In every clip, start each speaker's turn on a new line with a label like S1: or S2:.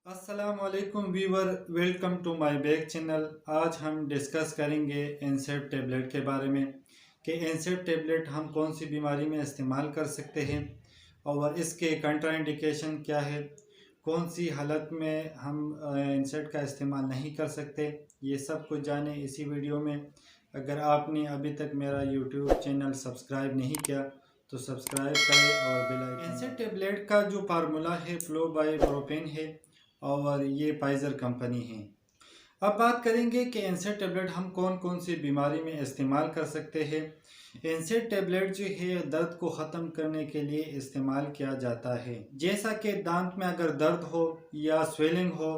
S1: अस्सलाम वालेकुम viewer, welcome to my back channel. आज हम डिस्कस करेंगे एनसेड टेबलेट के बारे में कि एनसेड टेबलेट हम कौन सी बीमारी में इस्तेमाल कर सकते हैं और इसके कंट्राइंडिकेशन क्या है, कौन सी हालत में हम एनसेड का इस्तेमाल नहीं कर सकते। ये सब कुछ जाने इसी वीडियो में। अगर आपने अभी तक मेरा यूट्यूब चैनल सब्सक्राइब नहीं किया तो सब्सक्राइब करें और बेल आइकन। एनसेड टेबलेट का जो फार्मूला है फ्लोबाइप्रोपेन है और ये फाइज़र कंपनी है। अब बात करेंगे कि एनसेड टेबलेट हम कौन कौन सी बीमारी में इस्तेमाल कर सकते हैं। एनसेड टेबलेट जो है दर्द को ख़त्म करने के लिए इस्तेमाल किया जाता है। जैसा कि दांत में अगर दर्द हो या स्वेलिंग हो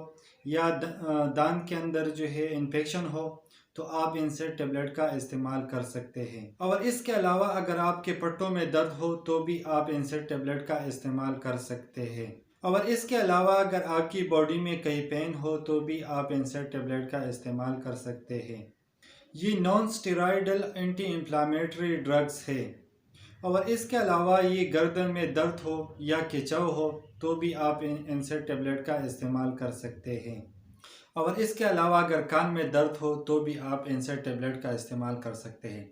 S1: या दांत के अंदर जो है इन्फेक्शन हो तो आप एनसेड टेबलेट का इस्तेमाल कर सकते हैं। और इसके अलावा अगर आपके पट्टों में दर्द हो तो भी आप एनसेड टेबलेट का इस्तेमाल कर सकते हैं। और इसके अलावा अगर आपकी बॉडी में कहीं पेन हो तो भी आप एनसेड टेबलेट का इस्तेमाल कर सकते हैं। ये non steroidal anti inflammatory drugs है। और इसके अलावा ये गर्दन में दर्द हो या खिंचाव हो तो भी आप एनसेड टेबलेट का इस्तेमाल कर सकते हैं। और इसके अलावा अगर कान में दर्द हो तो भी आप एनसेड टेबलेट का इस्तेमाल कर सकते हैं।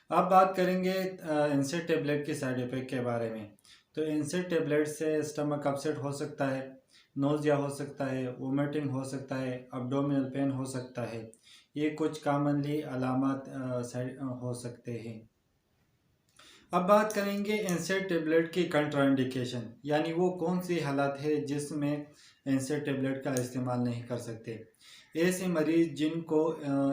S1: अब बात करेंगे एनसेड टेबलेट के साइड इफ़ेक्ट के बारे में। तो एनसेड टेबलेट से स्टमक अपसेट हो सकता है, नोज़िया हो सकता है, वोमिटिंग हो सकता है, अब्डोमिनल पेन हो सकता है। ये कुछ कॉमनली अलामत हो सकते हैं। अब बात करेंगे एनसेड टेबलेट की कंट्राइंडिकेशन, यानी वो कौन सी हालत है जिसमें एनसेड टेबलेट का इस्तेमाल नहीं कर सकते। ऐसे मरीज़ जिनको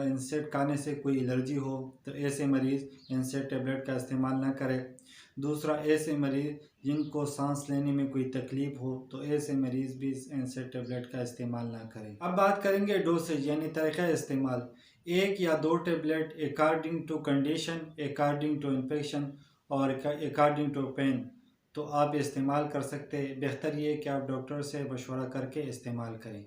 S1: एनसेड खाने से कोई एलर्जी हो तो ऐसे मरीज़ एनसेड टेबलेट का इस्तेमाल ना करें। दूसरा, ऐसे मरीज़ जिनको सांस लेने में कोई तकलीफ़ हो तो ऐसे मरीज़ भी एनसेड टेबलेट का इस्तेमाल ना करें। अब बात करेंगे डोसेज यानी तरीक़ा इस्तेमाल। 1 या 2 tablet according to condition, according to infection और अकॉर्डिंग टू पेन तो आप इस्तेमाल कर सकते हैं। बेहतर ये कि आप डॉक्टर से मशवरा करके इस्तेमाल करें।